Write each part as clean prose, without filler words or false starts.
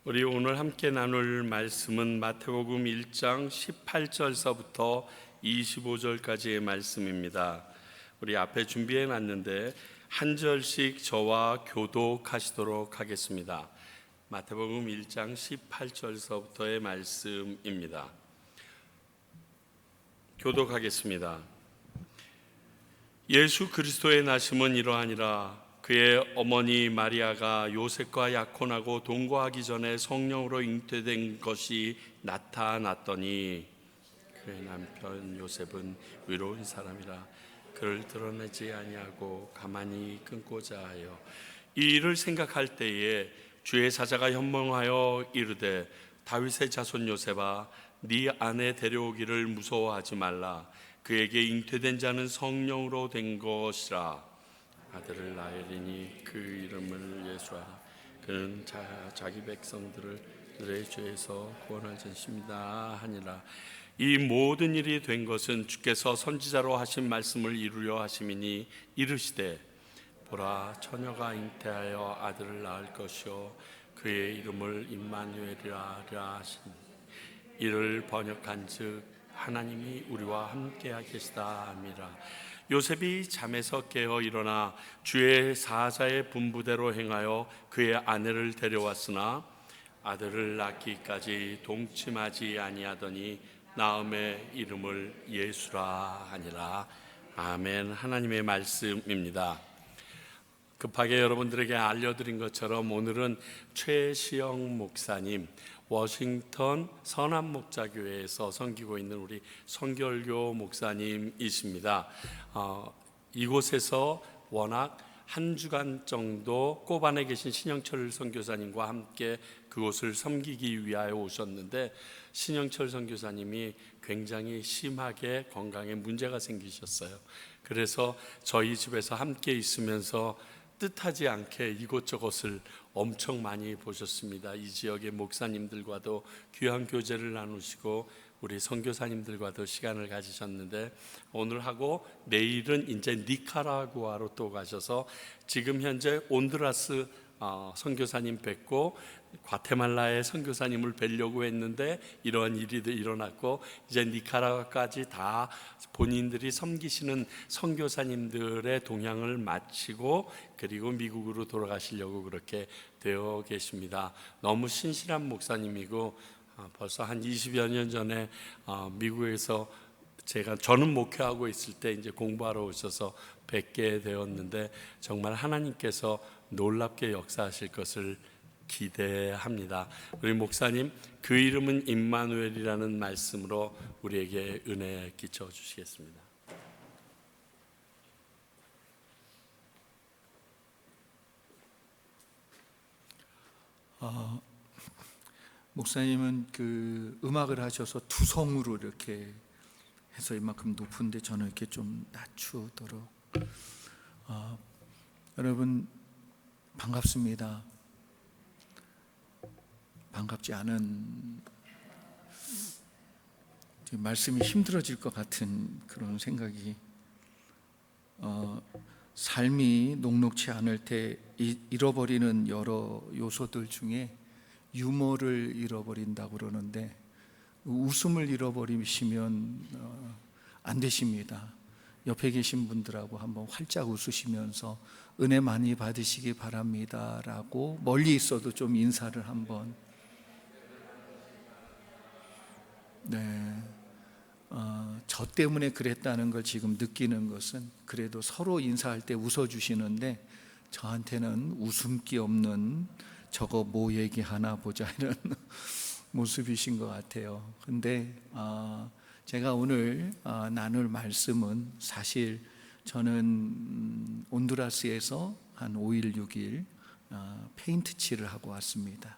우리 오늘 함께 나눌 말씀은 마태복음 1장 18절서부터 25절까지의 말씀입니다. 우리 앞에 준비해 놨는데 한 절씩 저와 교독하시도록 하겠습니다. 마태복음 1장 18절서부터의 말씀입니다. 교독하겠습니다. 예수 그리스도의 나심은 이러하니라. 그의 어머니 마리아가 요셉과 약혼하고 동거하기 전에 성령으로 잉태된 것이 나타났더니 그의 남편 요셉은 의로운 사람이라 그를 드러내지 아니하고 가만히 끊고자 하여 이 일을 생각할 때에 주의 사자가 현몽하여 이르되 다윗의 자손 요셉아 네 아내 데려오기를 무서워하지 말라. 그에게 잉태된 자는 성령으로 된 것이라. 아들을 낳으리니 그 이름을 예수하라. 그는 자기 백성들을 그들의 죄에서 구원할 것입니다 하니라. 이 모든 일이 된 것은 주께서 선지자로 하신 말씀을 이루려 하심이니 이르시되 보라 처녀가 잉태하여 아들을 낳을 것이요 그의 이름을 임마누엘이라 하시니 이를 번역한즉 하나님이 우리와 함께 계시다 함이라. 요셉이 잠에서 깨어 일어나 주의 사자의 분부대로 행하여 그의 아내를 데려왔으나 아들을 낳기까지 동침하지 아니하더니 나음의 이름을 예수라 하니라. 아멘. 하나님의 말씀입니다. 급하게 여러분들에게 알려드린 것처럼 오늘은 최시영 목사님, 워싱턴 선한목자교회에서 섬기고 있는 우리 성결교 목사님이십니다. 이곳에서 워낙 한 주간 정도 꼽안에 계신 신영철 선교사님과 함께 그곳을 섬기기 위하여 오셨는데 신영철 선교사님이 굉장히 심하게 건강에 문제가 생기셨어요. 그래서 저희 집에서 함께 있으면서 뜻하지 않게 이곳저곳을 엄청 많이 보셨습니다. 이 지역의 목사님들과도 귀한 교제를 나누시고 우리 선교사님들과도 시간을 가지셨는데 오늘하고 내일은 이제 니카라구아로 또 가셔서 지금 현재 온두라스 선교사님 뵙고 과테말라의 선교사님을 뵈려고 했는데 이러한 일이 일어났고 이제 니카라과까지 다 본인들이 섬기시는 선교사님들의 동향을 마치고 그리고 미국으로 돌아가시려고 그렇게 되어 계십니다. 너무 신실한 목사님이고 벌써 한 20여 년 전에 미국에서 저는 목회하고 있을 때 이제 공부하러 오셔서 뵙게 되었는데 정말 하나님께서 놀랍게 역사하실 것을 기대합니다. 우리 목사님 그 이름은 임마누엘이라는 말씀으로 우리에게 은혜 끼쳐 주시겠습니다. 목사님은 그 음악을 하셔서 두성으로 이렇게 해서 이만큼 높은데 저는 이렇게 좀 낮추도록. 여러분 반갑습니다. 반갑지 않은 말씀이 힘들어질 것 같은 그런 생각이 삶이 녹록치 않을 때 잃어버리는 여러 요소들 중에 유머를 잃어버린다고 그러는데 웃음을 잃어버리시면 안 되십니다. 옆에 계신 분들하고 한번 활짝 웃으시면서 은혜 많이 받으시기 바랍니다 라고 멀리 있어도 좀 인사를 한번. 저 때문에 그랬다는 걸 지금 느끼는 것은 그래도 서로 인사할 때 웃어주시는데 저한테는 웃음기 없는 저거 뭐 얘기하나 보자 이런 모습이신 것 같아요. 근데 제가 오늘 나눌 말씀은 사실 저는 온두라스에서 한 5일 6일 페인트 칠을 하고 왔습니다.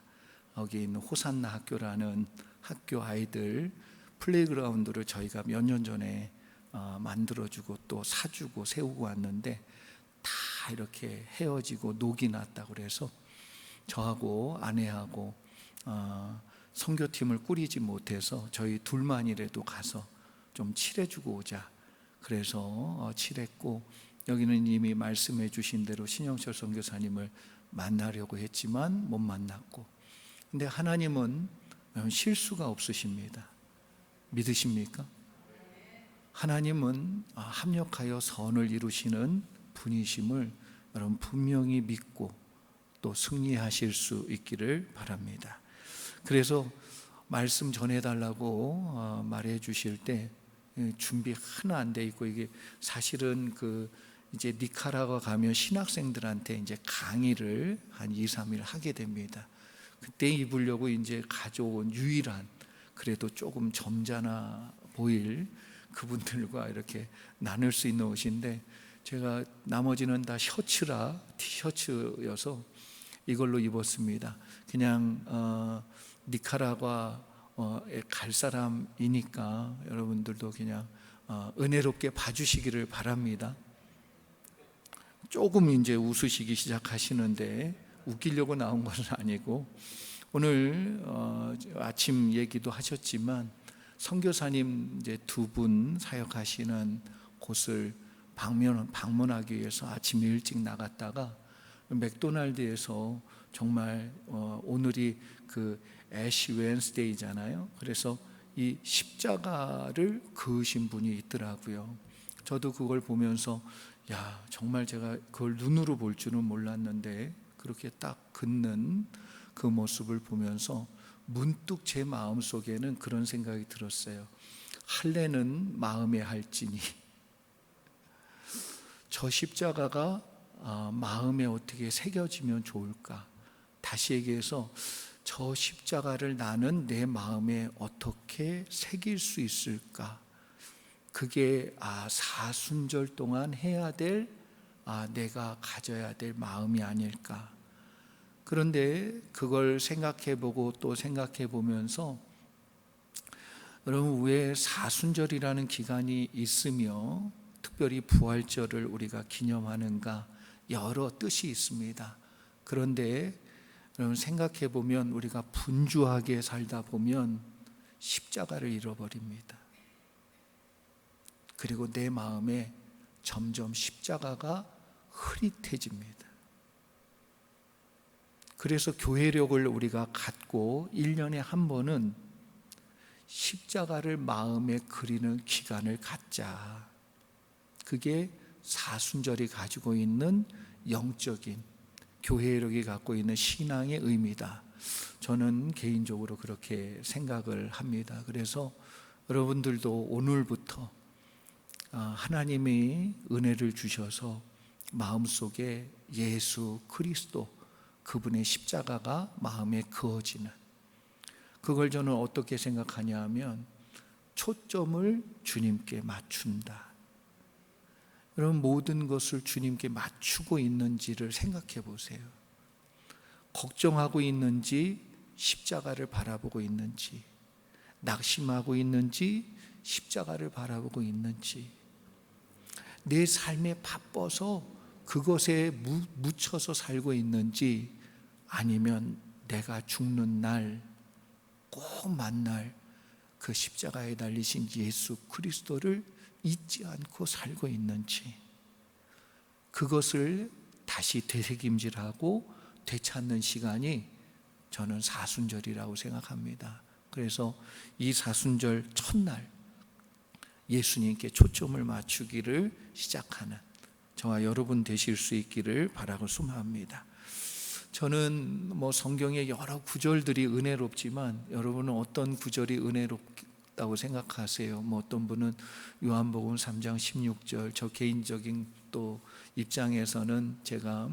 여기 있는 호산나 학교라는 학교 아이들 플레이그라운드를 저희가 몇 년 전에 만들어주고 또 사주고 세우고 왔는데 다 이렇게 헤어지고 녹이 났다고 그래서 저하고 아내하고 선교팀을 꾸리지 못해서 저희 둘만이라도 가서 좀 칠해주고 오자. 그래서 칠했고 여기는 이미 말씀해 주신 대로 신영철 선교사님을 만나려고 했지만 못 만났고 근데 하나님은 실수가 없으십니다. 믿으십니까? 하나님은 합력하여 선을 이루시는 분이심을 여러분 분명히 믿고 또 승리하실 수 있기를 바랍니다. 그래서 말씀 전해달라고 말해 주실 때 준비 하나 안 돼 있고, 이게 사실은 이제 니카라과 가면 신학생들한테 이제 강의를 한 2, 3일 하게 됩니다. 그때 입으려고 이제 가져온 유일한, 그래도 조금 점잖아 보일 그분들과 이렇게 나눌 수 있는 옷인데, 제가 나머지는 다 셔츠라 티셔츠여서 이걸로 입었습니다. 그냥 니카라과 갈 사람이니까 여러분들도 그냥 은혜롭게 봐주시기를 바랍니다. 조금 이제 웃으시기 시작하시는데 웃기려고 나온 것은 아니고, 오늘 아침 얘기도 하셨지만 선교사님 이제 2분 사역하시는 곳을 방문하기 위해서 아침 일찍 나갔다가 맥도날드에서 정말 오늘이 애쉬 웬스데이잖아요. 그래서 이 십자가를 그으신 분이 있더라고요. 저도 그걸 보면서 야, 정말 제가 그걸 눈으로 볼 줄은 몰랐는데 그렇게 딱 긋는 그 모습을 보면서 문득 제 마음속에는 그런 생각이 들었어요. 할례는 마음에 할지니 저 십자가가 마음에 어떻게 새겨지면 좋을까? 다시 얘기해서 저 십자가를 나는 내 마음에 어떻게 새길 수 있을까? 그게 사순절 동안 해야 될 내가 가져야 될 마음이 아닐까? 그런데 그걸 생각해보고 또 생각해보면서, 여러분 왜 사순절이라는 기간이 있으며 특별히 부활절을 우리가 기념하는가? 여러 뜻이 있습니다. 그런데 여러분 생각해보면 우리가 분주하게 살다 보면 십자가를 잃어버립니다. 그리고 내 마음에 점점 십자가가 흐릿해집니다. 그래서 교회력을 우리가 갖고 1년에 한 번은 십자가를 마음에 그리는 기간을 갖자. 그게 사순절이 가지고 있는 영적인, 교회력이 갖고 있는 신앙의 의미다. 저는 개인적으로 그렇게 생각을 합니다. 그래서 여러분들도 오늘부터 하나님이 은혜를 주셔서 마음속에 예수 그리스도, 그분의 십자가가 마음에 그어지는, 그걸 저는 어떻게 생각하냐 하면 초점을 주님께 맞춘다. 여러분 모든 것을 주님께 맞추고 있는지를 생각해 보세요. 걱정하고 있는지, 십자가를 바라보고 있는지, 낙심하고 있는지, 십자가를 바라보고 있는지, 내 삶에 바빠서 그것에 묻혀서 살고 있는지, 아니면 내가 죽는 날 꼭 만날 그 십자가에 달리신 예수 그리스도를 잊지 않고 살고 있는지, 그것을 다시 되새김질하고 되찾는 시간이 저는 사순절이라고 생각합니다. 그래서 이 사순절 첫날 예수님께 초점을 맞추기를 시작하는 저와 여러분 되실 수 있기를 바라고 소망합니다. 저는 성경의 여러 구절들이 은혜롭지만 여러분은 어떤 구절이 은혜롭다고 생각하세요? 어떤 분은 요한복음 3장 16절, 저 개인적인 또 입장에서는 제가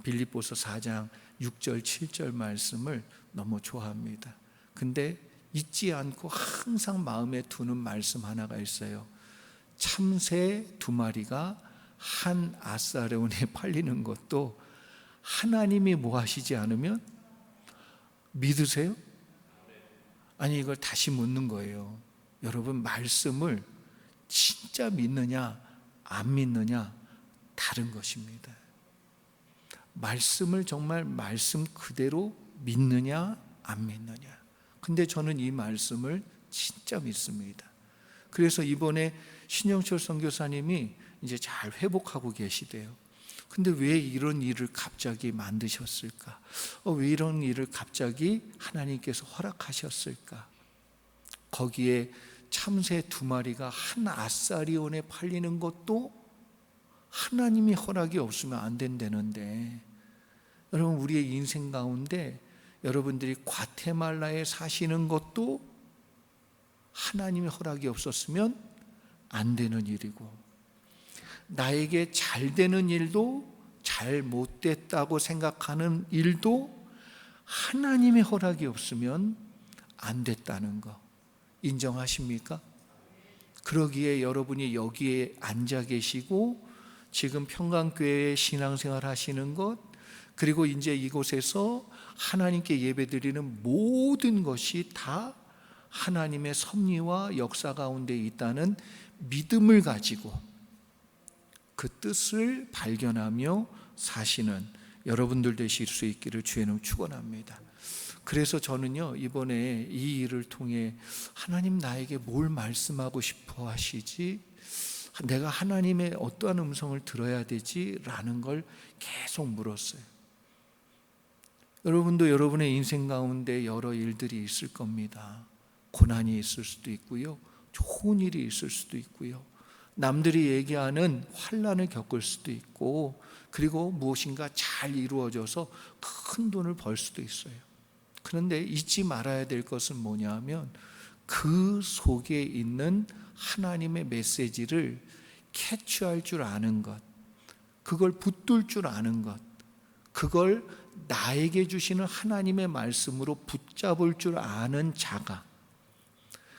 빌립보서 4장 6절 7절 말씀을 너무 좋아합니다. 근데 잊지 않고 항상 마음에 두는 말씀 하나가 있어요. 참새 2마리가 한 아사레온에 팔리는 것도 하나님이 뭐 하시지 않으면 믿으세요? 아니, 이걸 다시 묻는 거예요. 여러분 말씀을 진짜 믿느냐 안 믿느냐 다른 것입니다. 말씀을 정말 말씀 그대로 믿느냐 안 믿느냐. 근데 저는 이 말씀을 진짜 믿습니다. 그래서 이번에 신영철 선교사님이 이제 잘 회복하고 계시대요. 근데 왜 이런 일을 갑자기 만드셨을까? 왜 이런 일을 갑자기 하나님께서 허락하셨을까? 거기에 참새 2마리가 한 아사리온에 팔리는 것도 하나님이 허락이 없으면 안 된다는데, 여러분, 우리의 인생 가운데 여러분들이 과테말라에 사시는 것도 하나님의 허락이 없었으면 안 되는 일이고, 나에게 잘 되는 일도 잘 못 됐다고 생각하는 일도 하나님의 허락이 없으면 안 됐다는 거 인정하십니까? 그러기에 여러분이 여기에 앉아 계시고 지금 평강교회에 신앙생활 하시는 것, 그리고 이제 이곳에서 하나님께 예배드리는 모든 것이 다 하나님의 섭리와 역사 가운데 있다는 믿음을 가지고 그 뜻을 발견하며 사시는 여러분들 되실 수 있기를 주의 이름으로 축원합니다. 그래서 저는요, 이번에 이 일을 통해 하나님 나에게 뭘 말씀하고 싶어 하시지, 내가 하나님의 어떠한 음성을 들어야 되지? 라는 걸 계속 물었어요. 여러분도 여러분의 인생 가운데 여러 일들이 있을 겁니다. 고난이 있을 수도 있고요, 좋은 일이 있을 수도 있고요, 남들이 얘기하는 환난을 겪을 수도 있고, 그리고 무엇인가 잘 이루어져서 큰 돈을 벌 수도 있어요. 그런데 잊지 말아야 될 것은 뭐냐 하면, 그 속에 있는 하나님의 메시지를 캐치할 줄 아는 것, 그걸 붙들 줄 아는 것, 그걸 나에게 주시는 하나님의 말씀으로 붙잡을 줄 아는 자가,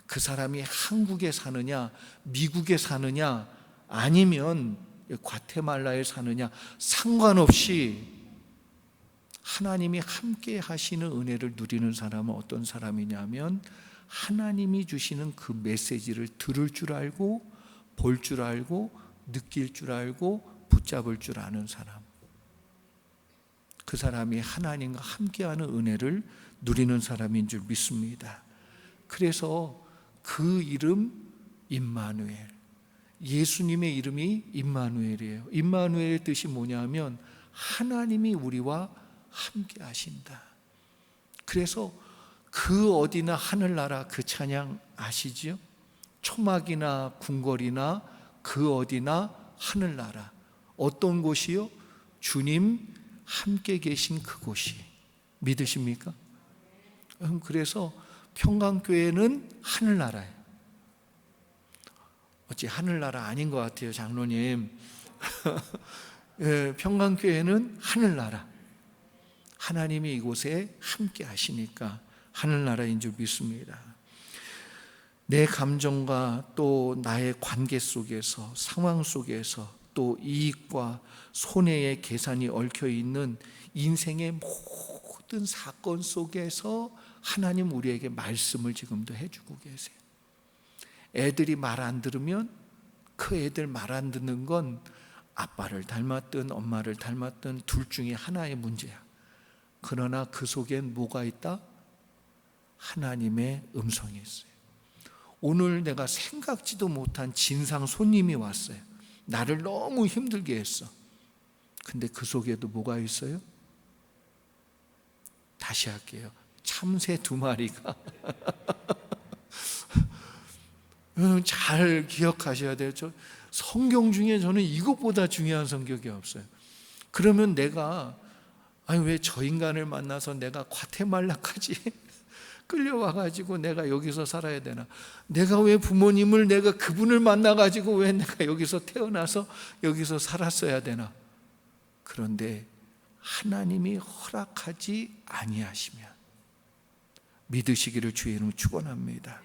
그 사람이 한국에 사느냐 미국에 사느냐 아니면 과테말라에 사느냐 상관없이 하나님이 함께 하시는 은혜를 누리는 사람은 어떤 사람이냐면, 하나님이 주시는 그 메시지를 들을 줄 알고 볼 줄 알고 느낄 줄 알고 붙잡을 줄 아는 사람, 그 사람이 하나님과 함께하는 은혜를 누리는 사람인 줄 믿습니다. 그래서 그 이름 임마누엘, 예수님의 이름이 임마누엘이에요. 임마누엘의 뜻이 뭐냐면 하나님이 우리와 함께 하신다. 그래서 그 어디나 하늘나라, 그 찬양 아시지요? 초막이나 궁궐이나 그 어디나 하늘나라, 어떤 곳이요? 주님 함께 계신 그곳이. 믿으십니까? 그래서 평강교회는 하늘나라예요. 어찌 하늘나라 아닌 것 같아요, 장로님. 예, 평강교회는 하늘나라, 하나님이 이곳에 함께 하시니까 하늘나라인 줄 믿습니다. 내 감정과 또 나의 관계 속에서, 상황 속에서, 또 이익과 손해의 계산이 얽혀 있는 인생의 모든 사건 속에서 하나님 우리에게 말씀을 지금도 해주고 계세요. 애들이 말 안 들으면 그 애들 말 안 듣는 건 아빠를 닮았든 엄마를 닮았든 둘 중에 하나의 문제야. 그러나 그 속엔 뭐가 있다? 하나님의 음성이 있어요. 오늘 내가 생각지도 못한 진상 손님이 왔어요. 나를 너무 힘들게 했어. 근데 그 속에도 뭐가 있어요? 다시 할게요. 참새 2마리가 잘 기억하셔야 돼요. 성경 중에 저는 이것보다 중요한 성경이 없어요. 그러면 내가 왜 저 인간을 만나서 내가 과테말라까지 끌려와가지고 내가 여기서 살아야 되나? 내가 왜 부모님을, 내가 그분을 만나가지고 왜 내가 여기서 태어나서 여기서 살았어야 되나? 그런데 하나님이 허락하지 아니하시면 믿으시기를 주의 이름으로 축원합니다.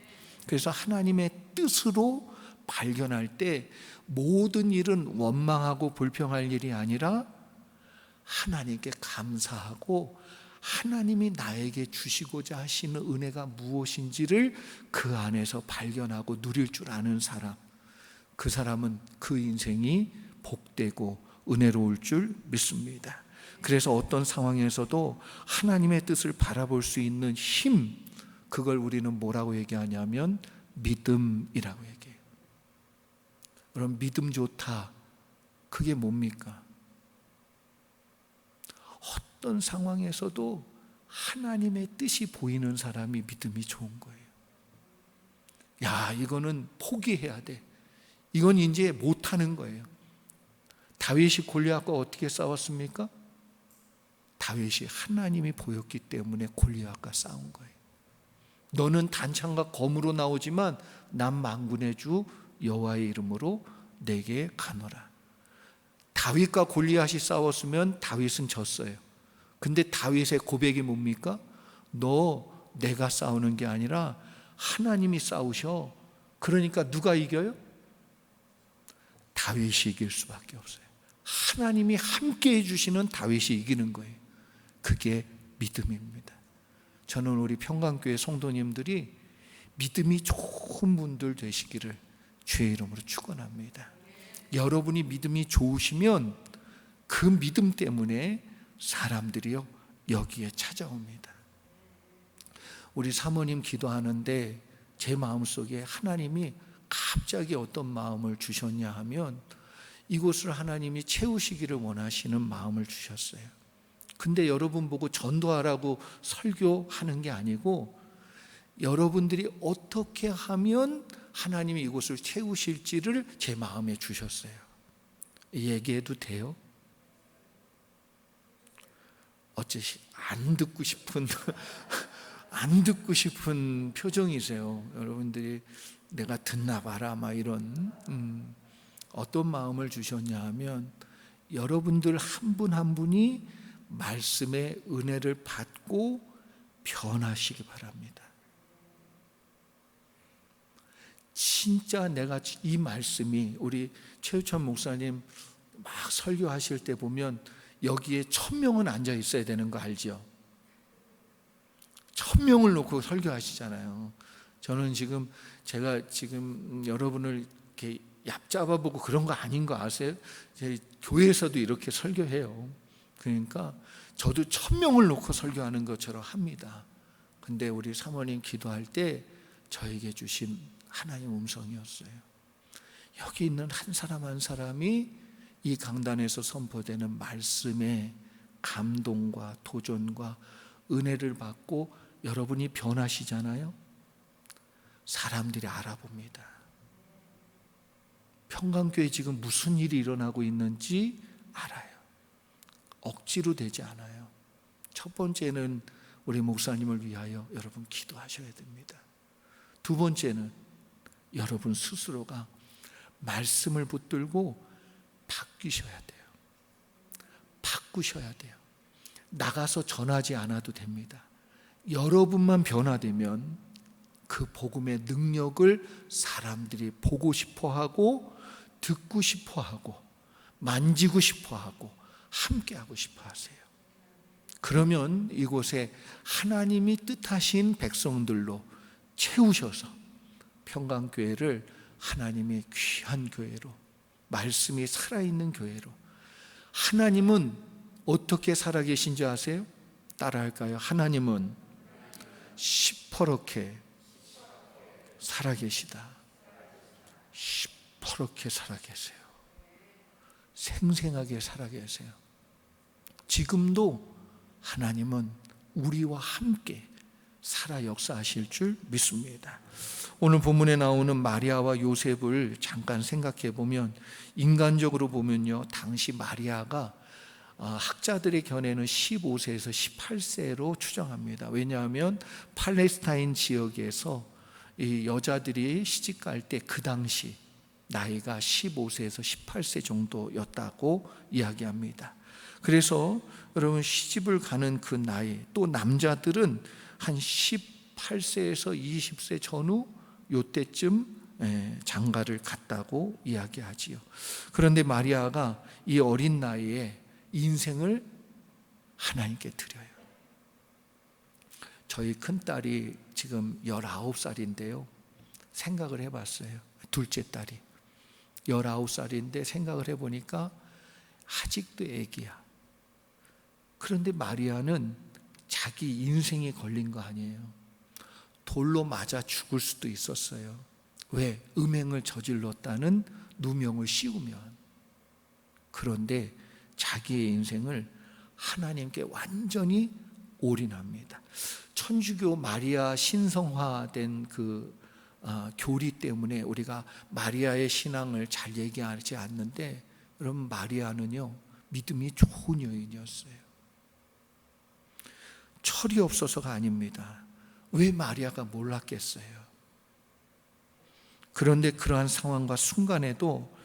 그래서 하나님의 뜻으로 발견할 때 모든 일은 원망하고 불평할 일이 아니라 하나님께 감사하고 하나님이 나에게 주시고자 하시는 은혜가 무엇인지를 그 안에서 발견하고 누릴 줄 아는 사람, 그 사람은 그 인생이 복되고 은혜로울 줄 믿습니다. 그래서 어떤 상황에서도 하나님의 뜻을 바라볼 수 있는 힘, 그걸 우리는 뭐라고 얘기하냐면 믿음이라고 얘기해요. 그럼 믿음 좋다, 그게 뭡니까? 어떤 상황에서도 하나님의 뜻이 보이는 사람이 믿음이 좋은 거예요. 야, 이거는 포기해야 돼. 이건 이제 못하는 거예요. 다윗이 골리앗과 어떻게 싸웠습니까? 다윗이 하나님이 보였기 때문에 골리앗과 싸운 거예요. 너는 단창과 검으로 나오지만 난 만군의 주 여호와의 이름으로 내게 가노라. 다윗과 골리앗이 싸웠으면 다윗은 졌어요. 근데 다윗의 고백이 뭡니까? 내가 싸우는 게 아니라 하나님이 싸우셔. 그러니까 누가 이겨요? 다윗이 이길 수밖에 없어요. 하나님이 함께 해주시는 다윗이 이기는 거예요. 그게 믿음입니다. 저는 우리 평강교회 성도님들이 믿음이 좋은 분들 되시기를 주의 이름으로 축원합니다. 여러분이 믿음이 좋으시면 그 믿음 때문에 사람들이요 여기에 찾아옵니다. 우리 사모님 기도하는데 제 마음속에 하나님이 갑자기 어떤 마음을 주셨냐 하면 이곳을 하나님이 채우시기를 원하시는 마음을 주셨어요. 근데 여러분 보고 전도하라고 설교하는 게 아니고 여러분들이 어떻게 하면 하나님이 이곳을 채우실지를 제 마음에 주셨어요. 얘기해도 돼요? 어째시 안 듣고 싶은 안 듣고 싶은 표정이세요. 여러분들이 내가 듣나 봐라 막 이런 어떤 마음을 주셨냐 하면 여러분들 한 분 한 분이 말씀의 은혜를 받고 변하시기 바랍니다. 진짜 내가 이 말씀이 우리 최우천 목사님 막 설교하실 때 보면 여기에 1000명은 앉아 있어야 되는 거 알죠? 1000명을 놓고 설교하시잖아요. 저는 제가 지금 여러분을 이렇게 얕잡아보고 그런 거 아닌 거 아세요? 제 교회에서도 이렇게 설교해요. 그러니까 저도 1000명을 놓고 설교하는 것처럼 합니다. 근데 우리 사모님 기도할 때 저에게 주신 하나님 음성이었어요. 여기 있는 한 사람 한 사람이 이 강단에서 선포되는 말씀의 감동과 도전과 은혜를 받고 여러분이 변하시잖아요. 사람들이 알아봅니다. 평강교회 지금 무슨 일이 일어나고 있는지 알아요. 억지로 되지 않아요. 첫 번째는 우리 목사님을 위하여 여러분 기도하셔야 됩니다. 두 번째는 여러분 스스로가 말씀을 붙들고 바뀌셔야 돼요. 바꾸셔야 돼요. 나가서 전하지 않아도 됩니다. 여러분만 변화되면 그 복음의 능력을 사람들이 보고 싶어하고 듣고 싶어하고 만지고 싶어하고 함께하고 싶어하세요. 그러면 이곳에 하나님이 뜻하신 백성들로 채우셔서 평강교회를 하나님의 귀한 교회로 말씀이 살아있는 교회로 하나님은 어떻게 살아계신지 아세요? 따라할까요? 하나님은 시퍼렇게 살아계시다. 시퍼렇게 살아계세요. 생생하게 살아계세요. 지금도 하나님은 우리와 함께 살아 역사하실 줄 믿습니다. 오늘 본문에 나오는 마리아와 요셉을 잠깐 생각해 보면 인간적으로 보면요, 당시 마리아가 학자들의 견해는 15세에서 18세로 추정합니다. 왜냐하면 팔레스타인 지역에서 이 여자들이 시집갈 때 그 당시 나이가 15세에서 18세 정도였다고 이야기합니다. 그래서 여러분 시집을 가는 그 나이, 또 남자들은 한 18세에서 20세 전후 요때쯤 장가를 갔다고 이야기하지요. 그런데 마리아가 이 어린 나이에 인생을 하나님께 드려요. 저희 큰딸이 지금 19살인데요 생각을 해봤어요. 둘째 딸이 19살인데 생각을 해보니까 아직도 애기야. 그런데 마리아는 자기 인생이 걸린 거 아니에요. 돌로 맞아 죽을 수도 있었어요. 왜? 음행을 저질렀다는 누명을 씌우면. 그런데 자기의 인생을 하나님께 완전히 올인합니다. 천주교 마리아 신성화된 그 교리 때문에 우리가 마리아의 신앙을 잘 얘기하지 않는데, 여러분, 마리아는요 믿음이 좋은 여인이었어요. 철이 없어서가 아닙니다. 왜 마리아가 몰랐겠어요? 그런데 그러한 상황과 순간에도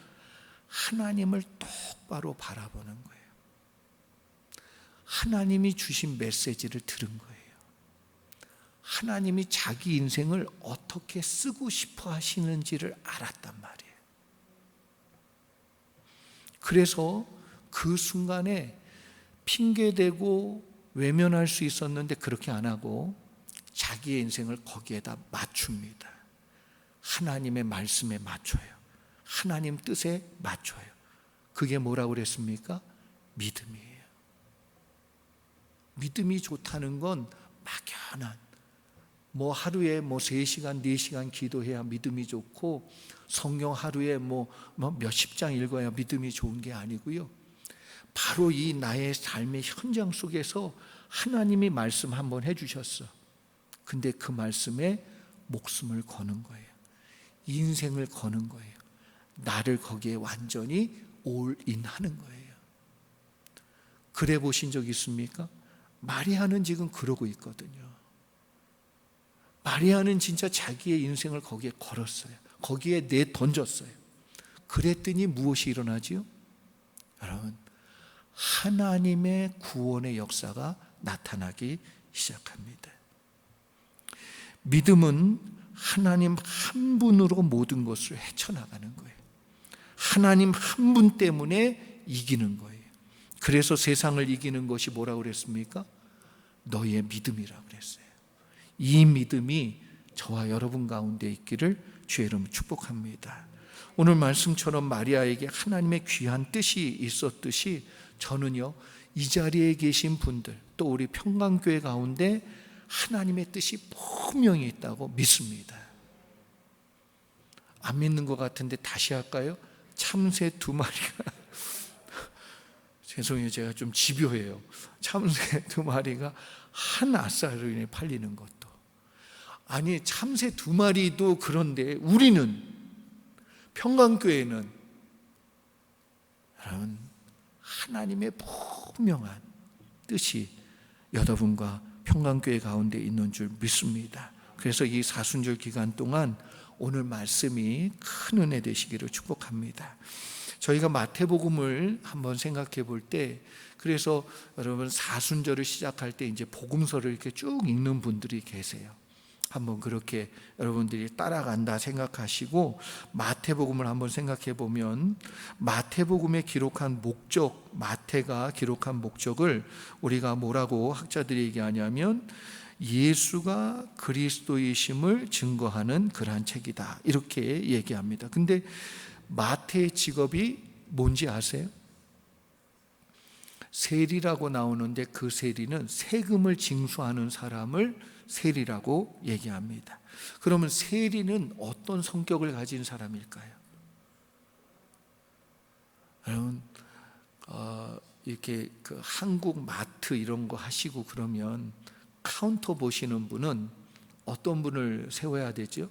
하나님을 똑바로 바라보는 거예요. 하나님이 주신 메시지를 들은 거예요. 하나님이 자기 인생을 어떻게 쓰고 싶어 하시는지를 알았단 말이에요. 그래서 그 순간에 핑계대고 외면할 수 있었는데 그렇게 안 하고 자기의 인생을 거기에다 맞춥니다. 하나님의 말씀에 맞춰요. 하나님 뜻에 맞춰요. 그게 뭐라고 그랬습니까? 믿음이에요. 믿음이 좋다는 건 막연한, 하루에 3시간, 4시간 기도해야 믿음이 좋고, 성경 하루에 몇십 장 읽어야 믿음이 좋은 게 아니고요. 바로 이 나의 삶의 현장 속에서 하나님이 말씀 한번 해주셨어. 근데 그 말씀에 목숨을 거는 거예요. 인생을 거는 거예요. 나를 거기에 완전히 올인하는 거예요. 그래 보신 적 있습니까? 마리아는 지금 그러고 있거든요. 마리아는 진짜 자기의 인생을 거기에 걸었어요. 거기에 내던졌어요. 그랬더니 무엇이 일어나지요? 여러분, 하나님의 구원의 역사가 나타나기 시작합니다. 믿음은 하나님 한 분으로 모든 것을 헤쳐나가는 거예요. 하나님 한 분 때문에 이기는 거예요. 그래서 세상을 이기는 것이 뭐라고 그랬습니까? 너희의 믿음이라고 그랬어요. 이 믿음이 저와 여러분 가운데 있기를 주의 이름으로 축복합니다. 오늘 말씀처럼 마리아에게 하나님의 귀한 뜻이 있었듯이, 저는요 이 자리에 계신 분들, 또 우리 평강교회 가운데 하나님의 뜻이 분명히 있다고 믿습니다. 안 믿는 것 같은데 다시 할까요? 참새 2마리가 죄송해요, 제가 좀 집요해요. 참새 2마리가 한 아싸로 인해 팔리는 것도, 아니 참새 2마리도 그런데 우리는, 평강교회는 여러분 하나님의 분명한 뜻이 여러분과 평강교회 가운데 있는 줄 믿습니다. 그래서 이 사순절 기간 동안 오늘 말씀이 큰 은혜 되시기를 축복합니다. 저희가 마태복음을 한번 생각해 볼 때, 그래서 여러분 사순절을 시작할 때 이제 복음서를 이렇게 쭉 읽는 분들이 계세요. 한번 그렇게 여러분들이 따라간다 생각하시고 마태복음을 한번 생각해 보면, 마태복음에 기록한 목적, 마태가 기록한 목적을 우리가 뭐라고 학자들이 얘기하냐면 예수가 그리스도이심을 증거하는 그러한 책이다, 이렇게 얘기합니다. 근데 마태의 직업이 뭔지 아세요? 세리라고 나오는데 그 세리는 세금을 징수하는 사람을 세리라고 얘기합니다. 그러면 세리는 어떤 성격을 가진 사람일까요? 여러분, 이렇게 그 한국 마트 이런 거 하시고 그러면 카운터 보시는 분은 어떤 분을 세워야 되죠?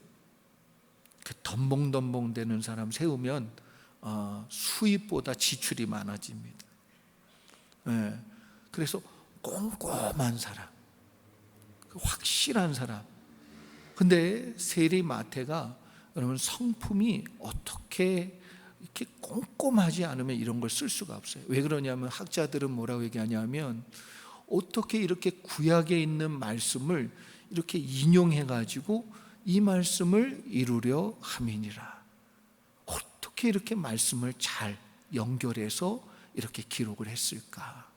그 덤벙덤벙 되는 사람 세우면 수입보다 지출이 많아집니다. 네. 그래서 꼼꼼한 사람, 확실한 사람. 근데 세리 마태가 여러분 성품이 어떻게 이렇게 꼼꼼하지 않으면 이런 걸 쓸 수가 없어요. 왜 그러냐면 학자들은 뭐라고 얘기하냐면, 어떻게 이렇게 구약에 있는 말씀을 이렇게 인용해 가지고 이 말씀을 이루려 함이니라. 어떻게 이렇게 말씀을 잘 연결해서 이렇게 기록을 했을까?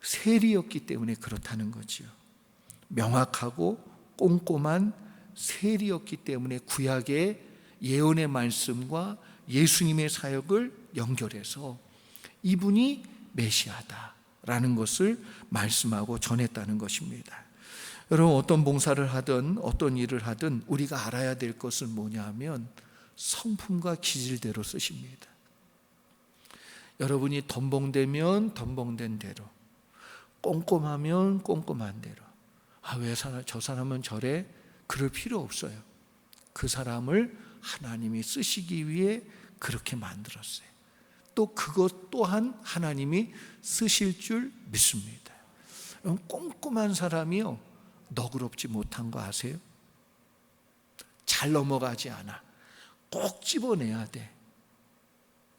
세리였기 때문에 그렇다는 거죠. 명확하고 꼼꼼한 세리였기 때문에 구약의 예언의 말씀과 예수님의 사역을 연결해서 이분이 메시아다라는 것을 말씀하고 전했다는 것입니다. 여러분, 어떤 봉사를 하든 어떤 일을 하든 우리가 알아야 될 것은 뭐냐 하면 성품과 기질대로 쓰십니다. 여러분이 덤벙대면 덤벙된 대로, 꼼꼼하면 꼼꼼한 대로, 왜 저 사람은 저래? 그럴 필요 없어요. 그 사람을 하나님이 쓰시기 위해 그렇게 만들었어요. 또 그것 또한 하나님이 쓰실 줄 믿습니다. 꼼꼼한 사람이요, 너그럽지 못한 거 아세요? 잘 넘어가지 않아. 꼭 집어내야 돼.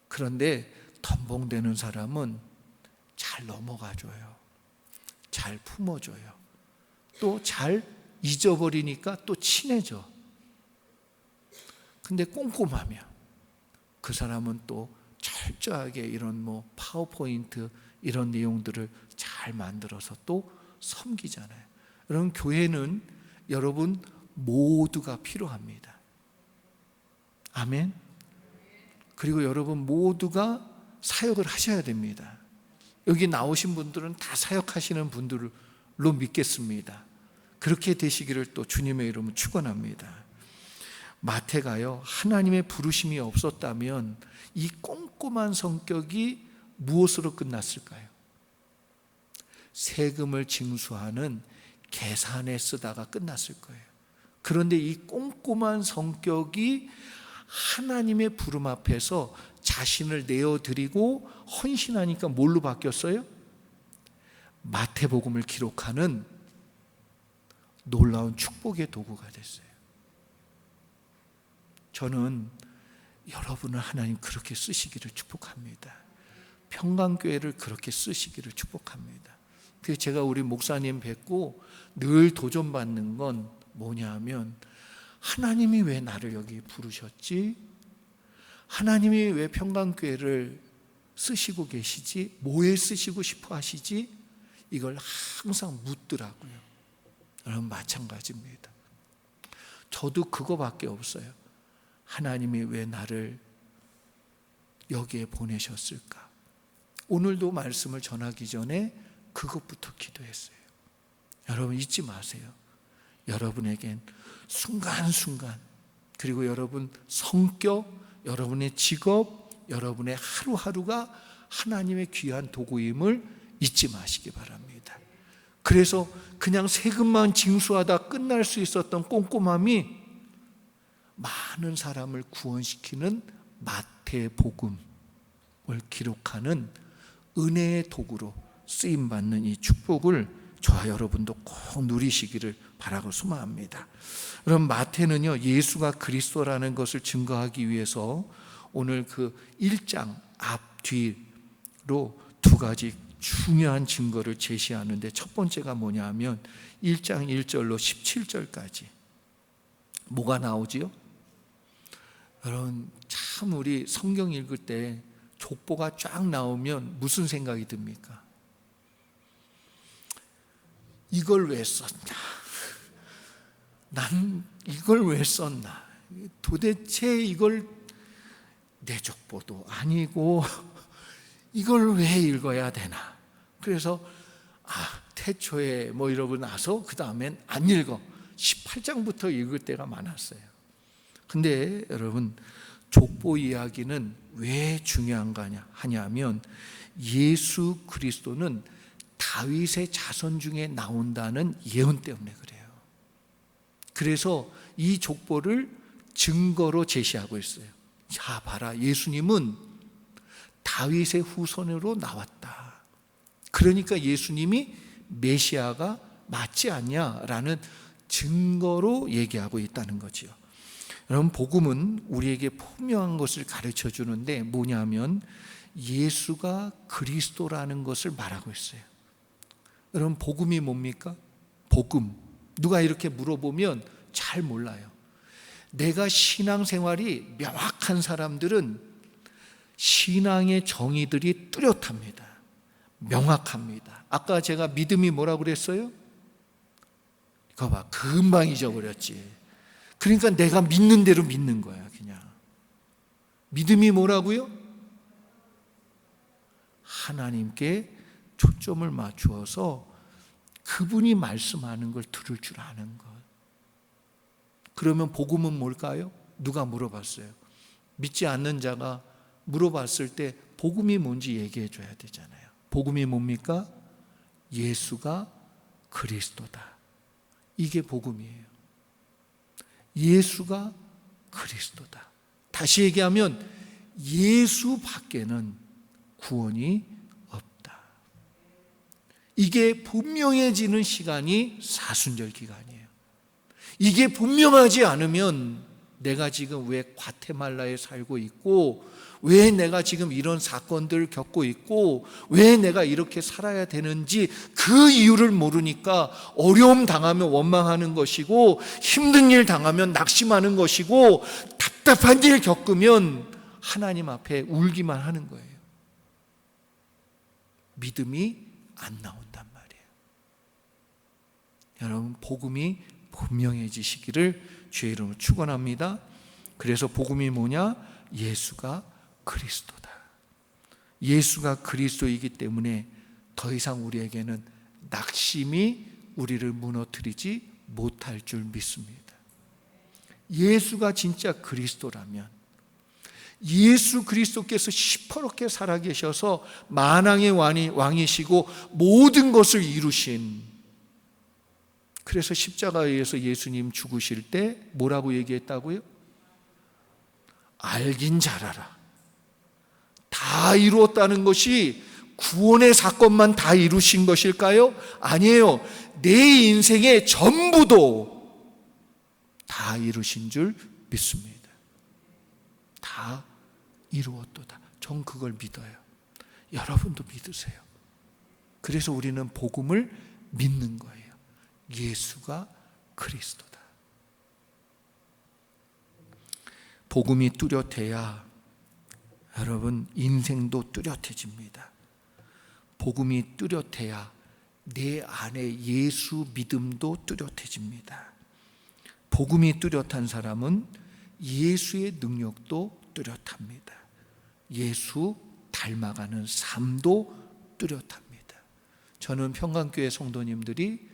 그런데 덤벙대는 사람은 잘 넘어가줘요. 잘 품어줘요. 또 잘 잊어버리니까 또 친해져. 근데 꼼꼼하면 그 사람은 또 철저하게 이런 파워포인트 이런 내용들을 잘 만들어서 또 섬기잖아요. 여러분, 교회는 여러분 모두가 필요합니다. 아멘. 그리고 여러분 모두가 사역을 하셔야 됩니다. 여기 나오신 분들은 다 사역하시는 분들로 믿겠습니다. 그렇게 되시기를 또 주님의 이름으로 축원합니다. 마태가요, 하나님의 부르심이 없었다면 이 꼼꼼한 성격이 무엇으로 끝났을까요? 세금을 징수하는 계산에 쓰다가 끝났을 거예요. 그런데 이 꼼꼼한 성격이 하나님의 부름 앞에서 자신을 내어드리고 헌신하니까 뭘로 바뀌었어요? 마태복음을 기록하는 놀라운 축복의 도구가 됐어요. 저는 여러분을 하나님 그렇게 쓰시기를 축복합니다. 평강교회를 그렇게 쓰시기를 축복합니다. 그래서 제가 우리 목사님 뵙고 늘 도전받는 건 뭐냐면, 하나님이 왜 나를 여기 부르셨지? 하나님이 왜 평강교회를 쓰시고 계시지? 뭐에 쓰시고 싶어 하시지? 이걸 항상 묻더라고요. 여러분, 마찬가지입니다. 저도 그거밖에 없어요. 하나님이 왜 나를 여기에 보내셨을까? 오늘도 말씀을 전하기 전에 그것부터 기도했어요. 여러분, 잊지 마세요. 여러분에겐 순간순간, 그리고 여러분 성격, 여러분의 직업, 여러분의 하루하루가 하나님의 귀한 도구임을 잊지 마시기 바랍니다. 그래서 그냥 세금만 징수하다 끝날 수 있었던 꼼꼼함이 많은 사람을 구원시키는 마태복음을 기록하는 은혜의 도구로 쓰임받는 이 축복을 저와 여러분도 꼭 누리시기를 바라고 소망합니다. 그럼 마태는요, 예수가 그리스도라는 것을 증거하기 위해서 오늘 그 1장 앞뒤로 두 가지 중요한 증거를 제시하는데, 첫 번째가 뭐냐 하면 1장 1절로 17절까지 뭐가 나오지요? 여러분, 참 우리 성경 읽을 때 족보가 쫙 나오면 무슨 생각이 듭니까? 이걸 왜 썼냐? 난 이걸 왜 썼나? 도대체 이걸 내 족보도 아니고 이걸 왜 읽어야 되나? 그래서 태초에 이러고 나서 그 다음엔 안 읽어. 18장부터 읽을 때가 많았어요. 근데 여러분, 족보 이야기는 왜 중요한가 하냐면, 예수 그리스도는 다윗의 자손 중에 나온다는 예언 때문에 그래요. 그래서 이 족보를 증거로 제시하고 있어요. 자, 봐라, 예수님은 다윗의 후손으로 나왔다. 그러니까 예수님이 메시아가 맞지 않냐라는 증거로 얘기하고 있다는 거지요. 여러분, 복음은 우리에게 분명한 것을 가르쳐 주는데 뭐냐면 예수가 그리스도라는 것을 말하고 있어요. 여러분, 복음이 뭡니까? 복음. 누가 이렇게 물어보면 잘 몰라요. 내가 신앙생활이 명확한 사람들은 신앙의 정의들이 뚜렷합니다. 명확합니다. 아까 제가 믿음이 뭐라고 그랬어요? 이거 봐, 금방 잊어버렸지. 그러니까 내가 믿는 대로 믿는 거야, 그냥. 믿음이 뭐라고요? 하나님께 초점을 맞추어서 그분이 말씀하는 걸 들을 줄 아는 것. 그러면 복음은 뭘까요? 누가 물어봤어요? 믿지 않는 자가 물어봤을 때 복음이 뭔지 얘기해 줘야 되잖아요. 복음이 뭡니까? 예수가 그리스도다. 이게 복음이에요. 예수가 그리스도다. 다시 얘기하면 예수 밖에는 구원이 없다. 이게 분명해지는 시간이 사순절 기간이에요. 이게 분명하지 않으면 내가 지금 왜 과테말라에 살고 있고, 왜 내가 지금 이런 사건들을 겪고 있고, 왜 내가 이렇게 살아야 되는지 그 이유를 모르니까 어려움 당하면 원망하는 것이고, 힘든 일 당하면 낙심하는 것이고, 답답한 일 겪으면 하나님 앞에 울기만 하는 거예요. 믿음이 안 나온단 말이에요. 여러분, 복음이 분명해지시기를 주의 이름으로 축원합니다. 그래서 복음이 뭐냐? 예수가 그리스도다. 예수가 그리스도이기 때문에 더 이상 우리에게는 낙심이 우리를 무너뜨리지 못할 줄 믿습니다. 예수가 진짜 그리스도라면, 예수 그리스도께서 시퍼렇게 살아계셔서 만왕의 왕이시고 모든 것을 이루신, 그래서 십자가에 의해서 예수님 죽으실 때 뭐라고 얘기했다고요? 알긴 잘 알아. 다 이루었다는 것이 구원의 사건만 다 이루신 것일까요? 아니에요. 내 인생의 전부도 다 이루신 줄 믿습니다. 다 이루었도다. 전 그걸 믿어요. 여러분도 믿으세요. 그래서 우리는 복음을 믿는 거예요. 예수가 그리스도다. 복음이 뚜렷해야 여러분 인생도 뚜렷해집니다. 복음이 뚜렷해야 내 안에 예수 믿음도 뚜렷해집니다. 복음이 뚜렷한 사람은 예수의 능력도 뚜렷합니다. 예수 닮아가는 삶도 뚜렷합니다. 저는 평강교회 성도님들이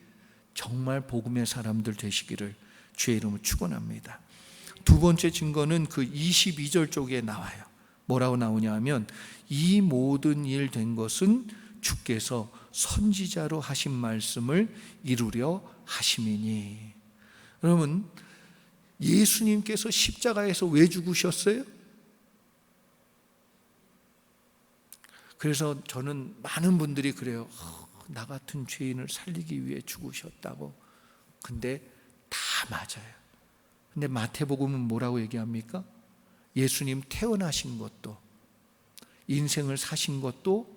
정말 복음의 사람들 되시기를 주의 이름으로 축원합니다. 두 번째 증거는 그 22절 쪽에 나와요. 뭐라고 나오냐 하면, 이 모든 일 된 것은 주께서 선지자로 하신 말씀을 이루려 하심이니. 여러분, 예수님께서 십자가에서 왜 죽으셨어요? 그래서 저는 많은 분들이 그래요. 나 같은 죄인을 살리기 위해 죽으셨다고. 근데 다 맞아요. 근데 마태복음은 뭐라고 얘기합니까? 예수님 태어나신 것도, 인생을 사신 것도,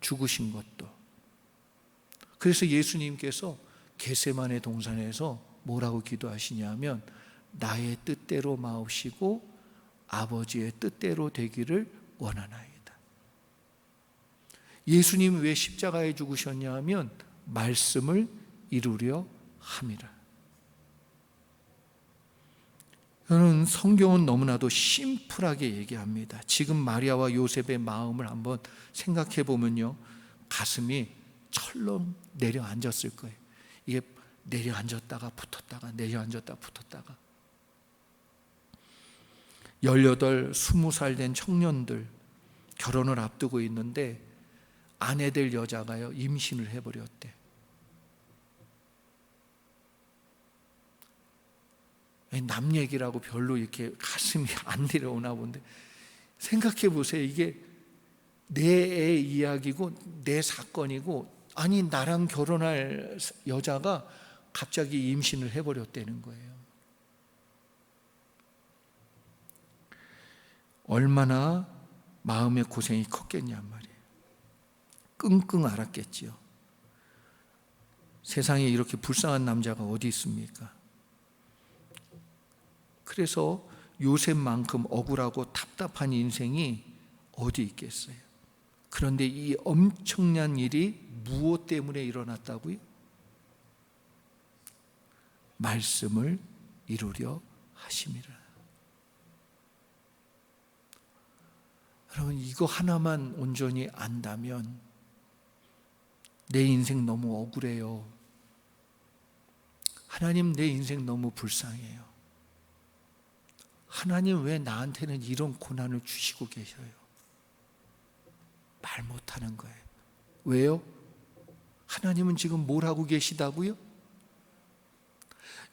죽으신 것도. 그래서 예수님께서 겟세마네 동산에서 뭐라고 기도하시냐면, 나의 뜻대로 마옵시고 아버지의 뜻대로 되기를 원하나이다. 예수님 왜 십자가에 죽으셨냐 하면 말씀을 이루려 함이라. 저는 성경은 너무나도 심플하게 얘기합니다. 지금 마리아와 요셉의 마음을 한번 생각해 보면요, 가슴이 철렁 내려앉았을 거예요. 이게 내려앉았다가 붙었다가 내려앉았다가 붙었다가. 18, 20살 된 청년들 결혼을 앞두고 있는데 아내 될 여자가요 임신을 해버렸대. 남 얘기라고 별로 이렇게 가슴이 안 내려오나 본데, 생각해 보세요. 이게 내 애 이야기고 내 사건이고, 아니 나랑 결혼할 여자가 갑자기 임신을 해버렸다는 거예요. 얼마나 마음의 고생이 컸겠냔 말이에요. 끙끙 앓았겠지요. 세상에 이렇게 불쌍한 남자가 어디 있습니까? 그래서 요셉만큼 억울하고 답답한 인생이 어디 있겠어요? 그런데 이 엄청난 일이 무엇 때문에 일어났다고요? 말씀을 이루려 하심이라. 여러분, 이거 하나만 온전히 안다면 내 인생 너무 억울해요. 하나님, 내 인생 너무 불쌍해요. 하나님, 왜 나한테는 이런 고난을 주시고 계셔요? 말 못하는 거예요. 왜요? 하나님은 지금 뭘 하고 계시다고요?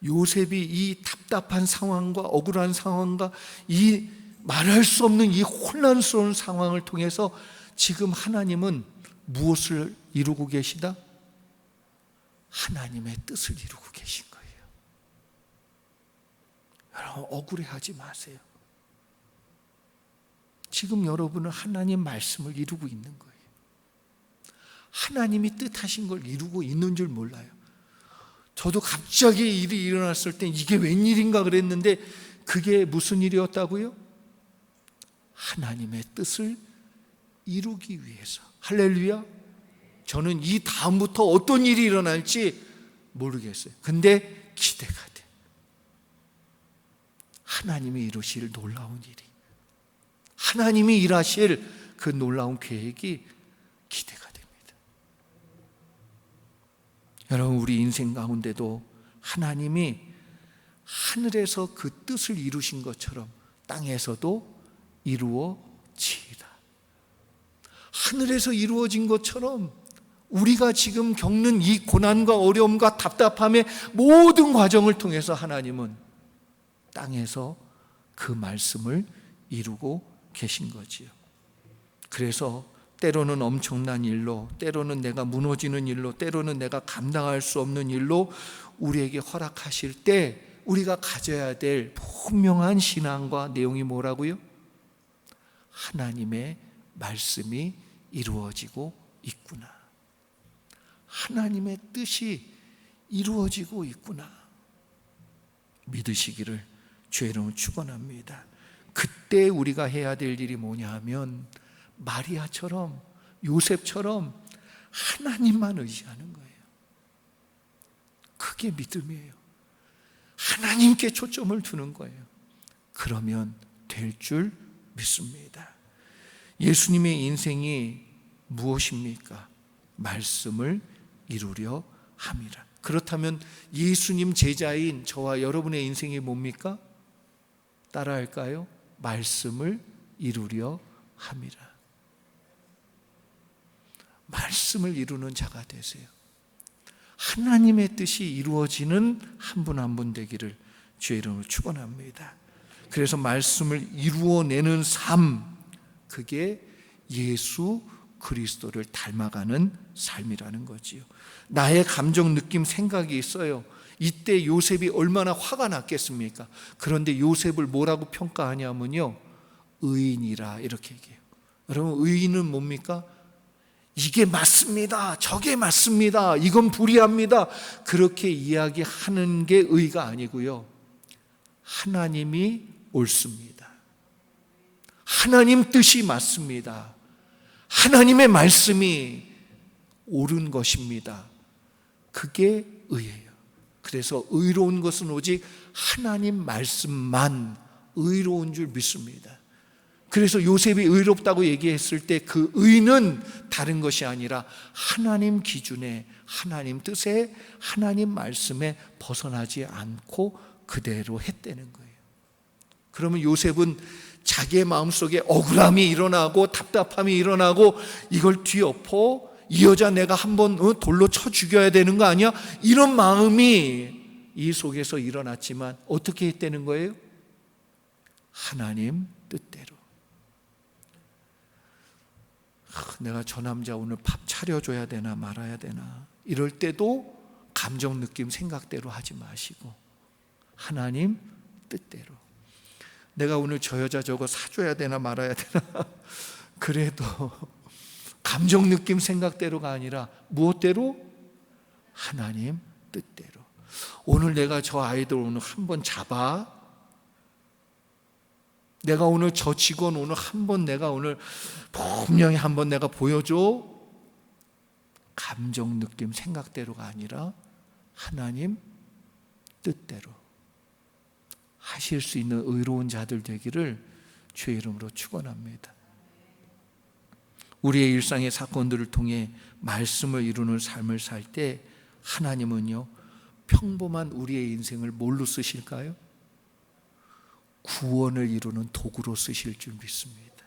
요셉이 이 답답한 상황과 억울한 상황과 이 말할 수 없는 이 혼란스러운 상황을 통해서 지금 하나님은 무엇을 이루고 계시다? 하나님의 뜻을 이루고 계신 거예요. 여러분, 억울해하지 마세요. 지금 여러분은 하나님 말씀을 이루고 있는 거예요. 하나님이 뜻하신 걸 이루고 있는 줄 몰라요. 저도 갑자기 일이 일어났을 때 이게 웬일인가 그랬는데 그게 무슨 일이었다고요? 하나님의 뜻을 이루기 위해서. 할렐루야. 저는 이 다음부터 어떤 일이 일어날지 모르겠어요. 근데 기대가 돼. 하나님이 이루실 놀라운 일이, 하나님이 일하실 그 놀라운 계획이 기대가 됩니다. 여러분, 우리 인생 가운데도 하나님이 하늘에서 그 뜻을 이루신 것처럼 땅에서도 이루어지이다. 하늘에서 이루어진 것처럼 우리가 지금 겪는 이 고난과 어려움과 답답함의 모든 과정을 통해서 하나님은 땅에서 그 말씀을 이루고 계신 거지요. 그래서 때로는 엄청난 일로, 때로는 내가 무너지는 일로, 때로는 내가 감당할 수 없는 일로 우리에게 허락하실 때 우리가 가져야 될 분명한 신앙과 내용이 뭐라고요? 하나님의 말씀이 이루어지고 있구나. 하나님의 뜻이 이루어지고 있구나. 믿으시기를 주의 이름으로 축원합니다. 그때 우리가 해야 될 일이 뭐냐 하면 마리아처럼 요셉처럼 하나님만 의지하는 거예요. 그게 믿음이에요. 하나님께 초점을 두는 거예요. 그러면 될 줄 믿습니다. 예수님의 인생이 무엇입니까? 말씀을 이루려 함이라. 그렇다면 예수님 제자인 저와 여러분의 인생이 뭡니까? 따라할까요? 말씀을 이루려 함이라. 말씀을 이루는 자가 되세요. 하나님의 뜻이 이루어지는 한 분 한 분 되기를 주의 이름으로 축원합니다. 그래서 말씀을 이루어내는 삶, 그게 예수 그리스도를 닮아가는 삶이라는 거지요. 나의 감정, 느낌, 생각이 있어요. 이때 요셉이 얼마나 화가 났겠습니까? 그런데 요셉을 뭐라고 평가하냐면요, 의인이라 이렇게 얘기해요. 여러분, 의인은 뭡니까? 이게 맞습니다, 저게 맞습니다, 이건 불의합니다, 그렇게 이야기하는 게 의가 아니고요, 하나님이 옳습니다, 하나님 뜻이 맞습니다, 하나님의 말씀이 옳은 것입니다, 그게 의예요. 그래서 의로운 것은 오직 하나님 말씀만 의로운 줄 믿습니다. 그래서 요셉이 의롭다고 얘기했을 때 그 의는 다른 것이 아니라 하나님 기준에, 하나님 뜻에, 하나님 말씀에 벗어나지 않고 그대로 했다는 거예요. 그러면 요셉은 자기의 마음속에 억울함이 일어나고 답답함이 일어나고 이걸 뒤엎어 이 여자 내가 한번 돌로 쳐 죽여야 되는 거 아니야? 이런 마음이 이 속에서 일어났지만 어떻게 했다는 거예요? 하나님 뜻대로. 내가 저 남자 오늘 밥 차려줘야 되나 말아야 되나, 이럴 때도 감정, 느낌, 생각대로 하지 마시고 하나님 뜻대로. 내가 오늘 저 여자 저거 사줘야 되나 말아야 되나 그래도 감정, 느낌, 생각대로가 아니라 무엇대로? 하나님 뜻대로. 오늘 내가 저 아이들 오늘 한번 잡아, 내가 오늘 저 직원 오늘 한번 내가 오늘 분명히 한번 내가 보여줘. 감정, 느낌, 생각대로가 아니라 하나님 뜻대로 하실 수 있는 의로운 자들 되기를 주의 이름으로 축원합니다. 우리의 일상의 사건들을 통해 말씀을 이루는 삶을 살 때 하나님은요, 평범한 우리의 인생을 뭘로 쓰실까요? 구원을 이루는 도구로 쓰실 줄 믿습니다.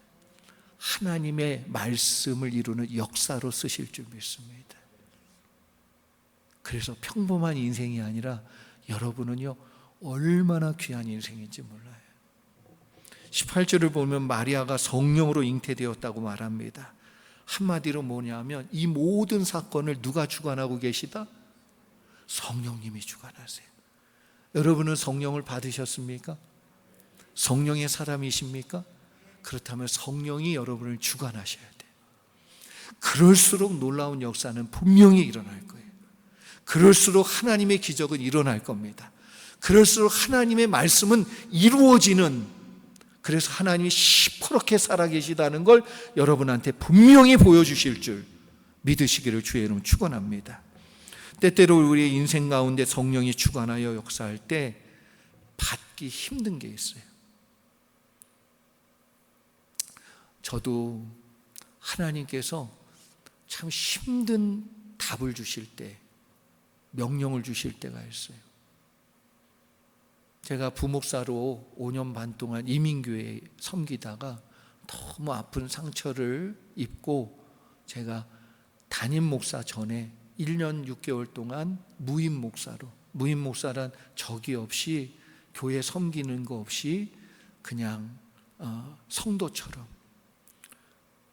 하나님의 말씀을 이루는 역사로 쓰실 줄 믿습니다. 그래서 평범한 인생이 아니라 여러분은요, 얼마나 귀한 인생인지 몰라요. 18절을 보면 마리아가 성령으로 잉태되었다고 말합니다. 한마디로 뭐냐면 이 모든 사건을 누가 주관하고 계시다? 성령님이 주관하세요. 여러분은 성령을 받으셨습니까? 성령의 사람이십니까? 그렇다면 성령이 여러분을 주관하셔야 돼요. 그럴수록 놀라운 역사는 분명히 일어날 거예요. 그럴수록 하나님의 기적은 일어날 겁니다. 그럴수록 하나님의 말씀은 이루어지는, 그래서 하나님이 시퍼렇게 살아계시다는 걸 여러분한테 분명히 보여주실 줄 믿으시기를 주의 이름 축원합니다. 때때로 우리의 인생 가운데 성령이 주관하여 역사할 때 받기 힘든 게 있어요. 저도 하나님께서 참 힘든 답을 주실 때, 명령을 주실 때가 있어요. 제가 부목사로 5년 반 동안 이민교회에 섬기다가 너무 아픈 상처를 입고 제가 담임 목사 전에 1년 6개월 동안 무임 목사란 적이 없이 교회 섬기는 거 없이 그냥 성도처럼,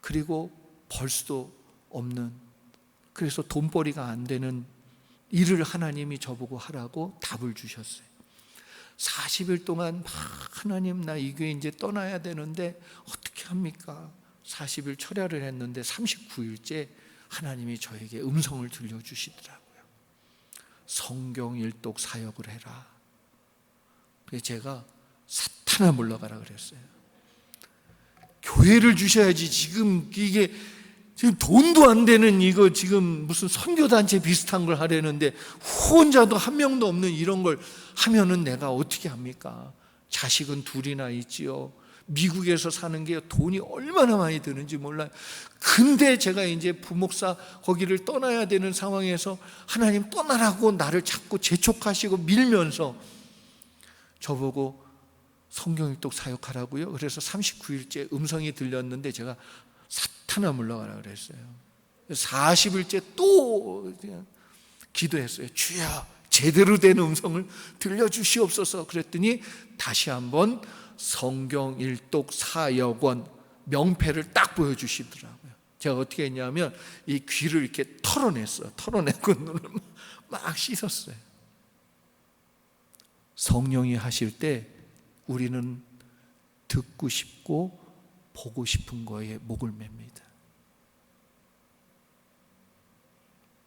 그리고 벌 수도 없는, 그래서 돈벌이가 안 되는 일을 하나님이 저보고 하라고 답을 주셨어요. 40일 동안 막 하나님, 나 이 교회 이제 떠나야 되는데 어떻게 합니까? 40일 철야를 했는데 39일째 하나님이 저에게 음성을 들려주시더라고요. 성경 일독 사역을 해라. 그래서 제가 사탄아 물러가라 그랬어요. 교회를 주셔야지, 지금 이게 지금 돈도 안 되는 이거 지금 무슨 선교단체 비슷한 걸 하려는데 후원자도 한 명도 없는 이런 걸 하면은 내가 어떻게 합니까? 자식은 둘이나 있지요. 미국에서 사는 게 돈이 얼마나 많이 드는지 몰라요. 근데 제가 이제 부목사 거기를 떠나야 되는 상황에서 하나님 떠나라고 나를 자꾸 재촉하시고 밀면서 저보고 성경일독 사역하라고요. 그래서 39일째 음성이 들렸는데 제가 사탄아 물러가라 그랬어요. 40일째 또 그냥 기도했어요. 주여, 제대로 된 음성을 들려주시옵소서. 그랬더니 다시 한번 성경 일독 사역원 명패를 딱 보여주시더라고요. 제가 어떻게 했냐면 이 귀를 이렇게 털어냈어요. 털어내고 눈을 막 씻었어요. 성령이 하실 때 우리는 듣고 싶고 보고 싶은 거에 목을 맵니다.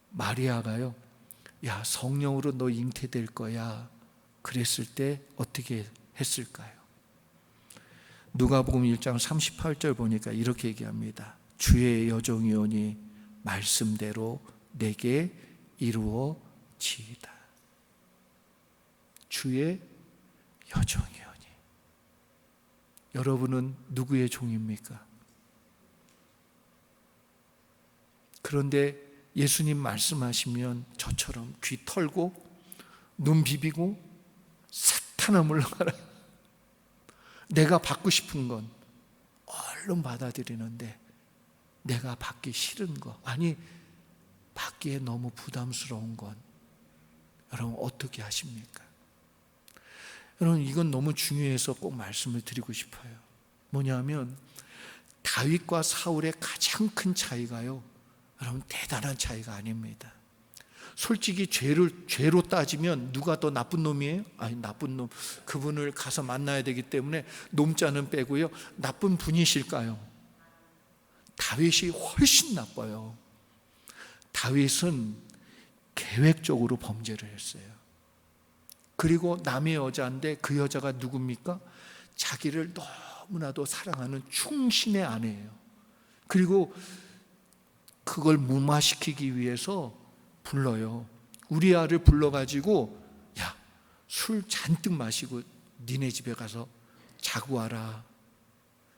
마리아가요, 야, 성령으로 너 잉태될 거야 그랬을 때 어떻게 했을까요? 누가복음 1장 38절 보니까 이렇게 얘기합니다. 주의 여종이오니 말씀대로 내게 이루어지이다. 주의 여종이오니. 여러분은 누구의 종입니까? 그런데 예수님 말씀하시면 저처럼 귀 털고 눈 비비고 사탄아 물러가라. 내가 받고 싶은 건 얼른 받아들이는데 내가 받기 싫은 거, 아니 받기에 너무 부담스러운 건 여러분 어떻게 하십니까? 여러분 이건 너무 중요해서 꼭 말씀을 드리고 싶어요. 뭐냐면 다윗과 사울의 가장 큰 차이가요, 여러분 대단한 차이가 아닙니다. 솔직히 죄로 따지면 누가 더 나쁜 놈이에요? 아니, 나쁜 놈, 그분을 가서 만나야 되기 때문에 놈자는 빼고요, 나쁜 분이실까요? 다윗이 훨씬 나빠요. 다윗은 계획적으로 범죄를 했어요. 그리고 남의 여자인데 그 여자가 누굽니까? 자기를 너무나도 사랑하는 충신의 아내예요. 그리고 그걸 무마시키기 위해서 불러요. 우리아를 불러가지고, 야, 술 잔뜩 마시고 니네 집에 가서 자고 와라.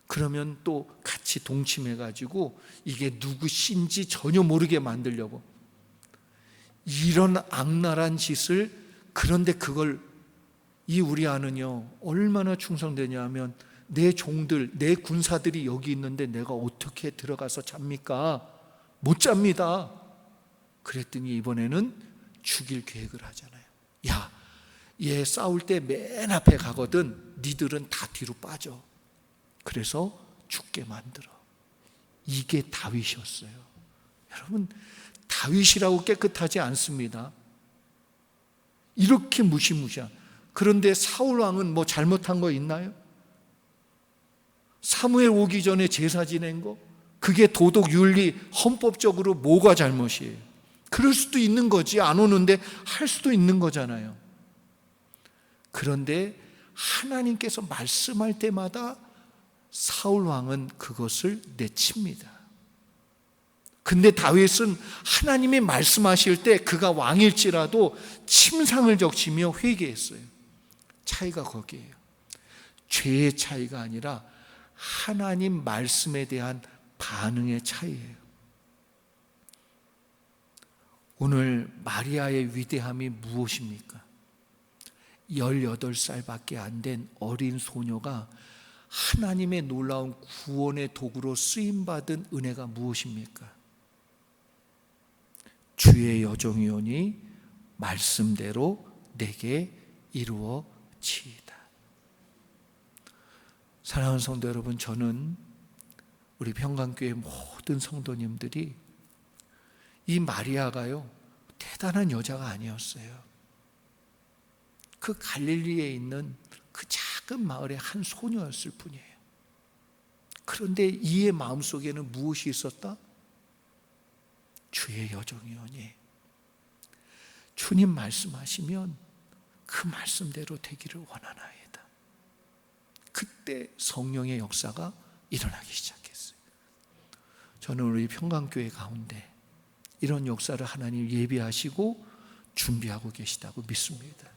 그러면 또 같이 동침해가지고 이게 누구신지 전혀 모르게 만들려고. 이런 악랄한 짓을, 그런데 그걸 이 우리아는요 얼마나 충성되냐 하면 내 종들, 내 군사들이 여기 있는데 내가 어떻게 들어가서 잡니까? 못 잡니다. 그랬더니 이번에는 죽일 계획을 하잖아요. 야, 얘 싸울 때 맨 앞에 가거든. 니들은 다 뒤로 빠져. 그래서 죽게 만들어. 이게 다윗이었어요. 여러분, 다윗이라고 깨끗하지 않습니다. 이렇게 무시무시한. 그런데 사울 왕은 뭐 잘못한 거 있나요? 사무엘 오기 전에 제사 지낸 거? 그게 도덕, 윤리, 헌법적으로 뭐가 잘못이에요? 그럴 수도 있는 거지. 안 오는데 할 수도 있는 거잖아요. 그런데 하나님께서 말씀할 때마다 사울 왕은 그것을 내칩니다. 근데 다윗은 하나님이 말씀하실 때 그가 왕일지라도 침상을 적시며 회개했어요. 차이가 거기에요. 죄의 차이가 아니라 하나님 말씀에 대한 반응의 차이예요. 오늘 마리아의 위대함이 무엇입니까? 18살밖에 안 된 어린 소녀가 하나님의 놀라운 구원의 도구로 쓰임받은 은혜가 무엇입니까? 주의 여종이오니 말씀대로 내게 이루어지이다. 사랑하는 성도 여러분, 저는 우리 평강교회 모든 성도님들이 이 마리아가요, 대단한 여자가 아니었어요. 그 갈릴리에 있는 그 작은 마을의 한 소녀였을 뿐이에요. 그런데 이의 마음속에는 무엇이 있었다? 주의 여종이오니 주님 말씀하시면 그 말씀대로 되기를 원하나이다. 그때 성령의 역사가 일어나기 시작했어요. 저는 우리 평강교회 가운데 이런 역사를 하나님 예비하시고 준비하고 계시다고 믿습니다.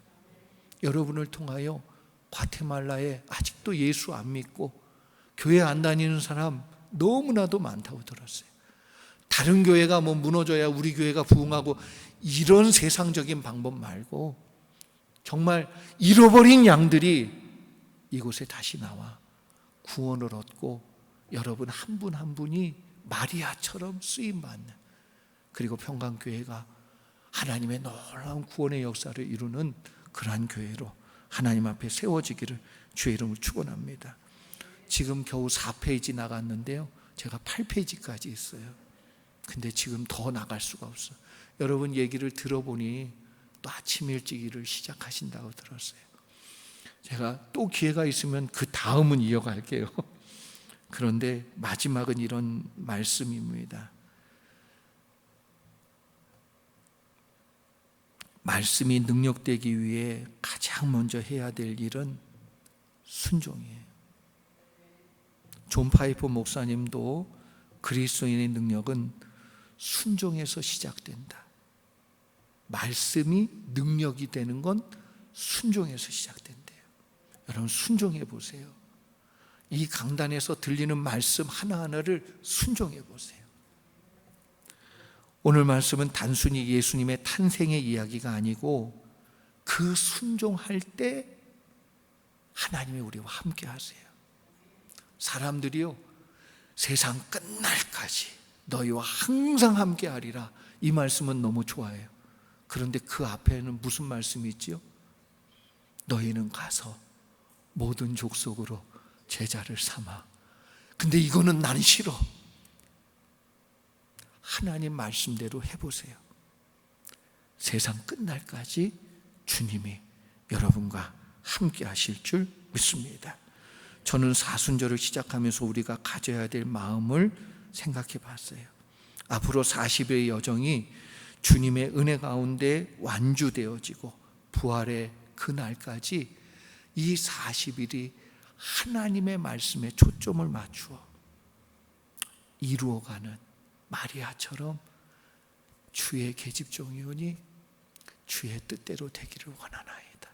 여러분을 통하여 과테말라에 아직도 예수 안 믿고 교회 안 다니는 사람 너무나도 많다고 들었어요. 다른 교회가 뭐 무너져야 우리 교회가 부흥하고 이런 세상적인 방법 말고 정말 잃어버린 양들이 이곳에 다시 나와 구원을 얻고 여러분 한 분 한 분이 마리아처럼 쓰임받는, 그리고 평강교회가 하나님의 놀라운 구원의 역사를 이루는 그러한 교회로 하나님 앞에 세워지기를 주의 이름으로 축원합니다. 지금 겨우 4페이지 나갔는데요, 제가 8페이지까지 있어요. 근데 지금 더 나갈 수가 없어요. 여러분 얘기를 들어보니 또 아침 일찍 일을 시작하신다고 들었어요. 제가 또 기회가 있으면 그 다음은 이어갈게요. 그런데 마지막은 이런 말씀입니다. 말씀이 능력되기 위해 가장 먼저 해야 될 일은 순종이에요. 존 파이퍼 목사님도 그리스도인의 능력은 순종에서 시작된다. 말씀이 능력이 되는 건 순종에서 시작된대요. 여러분 순종해 보세요. 이 강단에서 들리는 말씀 하나하나를 순종해 보세요. 오늘 말씀은 단순히 예수님의 탄생의 이야기가 아니고 그 순종할 때 하나님이 우리와 함께 하세요. 사람들이요, 세상 끝날까지 너희와 항상 함께 하리라, 이 말씀은 너무 좋아해요. 그런데 그 앞에는 무슨 말씀이 있지요? 너희는 가서 모든 족속으로 제자를 삼아. 근데 이거는 난 싫어. 하나님 말씀대로 해보세요. 세상 끝날까지 주님이 여러분과 함께 하실 줄 믿습니다. 저는 사순절을 시작하면서 우리가 가져야 될 마음을 생각해 봤어요. 앞으로 40일의 여정이 주님의 은혜 가운데 완주되어지고 부활의 그 날까지 이 40일이 하나님의 말씀에 초점을 맞추어 이루어가는 마리아처럼 주의 계집종이오니 주의 뜻대로 되기를 원하나이다.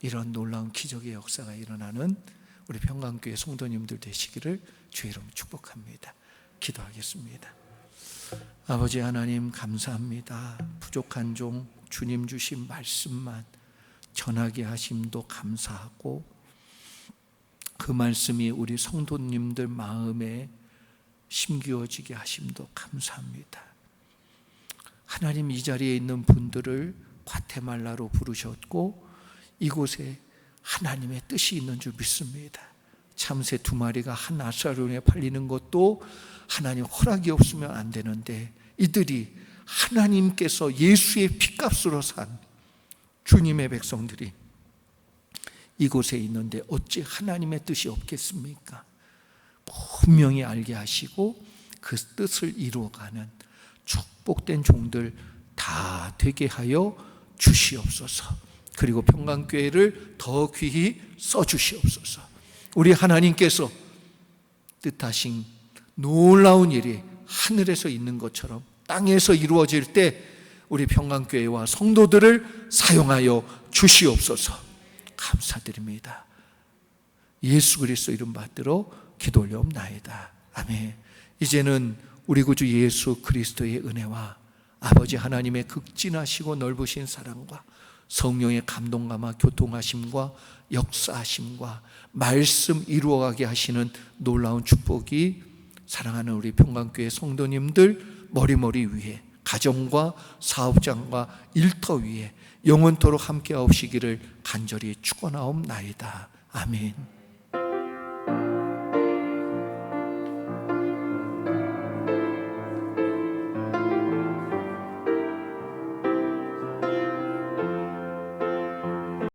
이런 놀라운 기적의 역사가 일어나는 우리 평강교회 성도님들 되시기를 주의 이름으로 축복합니다. 기도하겠습니다. 아버지 하나님 감사합니다. 부족한 종 주님 주신 말씀만 전하게 하심도 감사하고 그 말씀이 우리 성도님들 마음에 심기어지게 하심도 감사합니다. 하나님 이 자리에 있는 분들을 과테말라로 부르셨고 이곳에 하나님의 뜻이 있는 줄 믿습니다. 참새 2마리가 한 아사론에 팔리는 것도 하나님 허락이 없으면 안 되는데 이들이 하나님께서 예수의 피값으로 산 주님의 백성들이 이곳에 있는데 어찌 하나님의 뜻이 없겠습니까? 분명히 알게 하시고 그 뜻을 이루어가는 축복된 종들 다 되게 하여 주시옵소서. 그리고 평강교회를 더 귀히 써주시옵소서. 우리 하나님께서 뜻하신 놀라운 일이 하늘에서 있는 것처럼 땅에서 이루어질 때 우리 평강교회와 성도들을 사용하여 주시옵소서. 감사드립니다. 예수 그리스도 이름 받들어 기도 올려옵나이다. 아멘. 이제는 우리 구주 예수 그리스도의 은혜와 아버지 하나님의 극진하시고 넓으신 사랑과 성령의 감동감화 교통하심과 역사하심과 말씀 이루어가게 하시는 놀라운 축복이 사랑하는 우리 평강교회 성도님들 머리머리 위에 가정과 사업장과 일터 위에 영원토록 함께하옵시기를 간절히 축원하옵나이다. 아멘.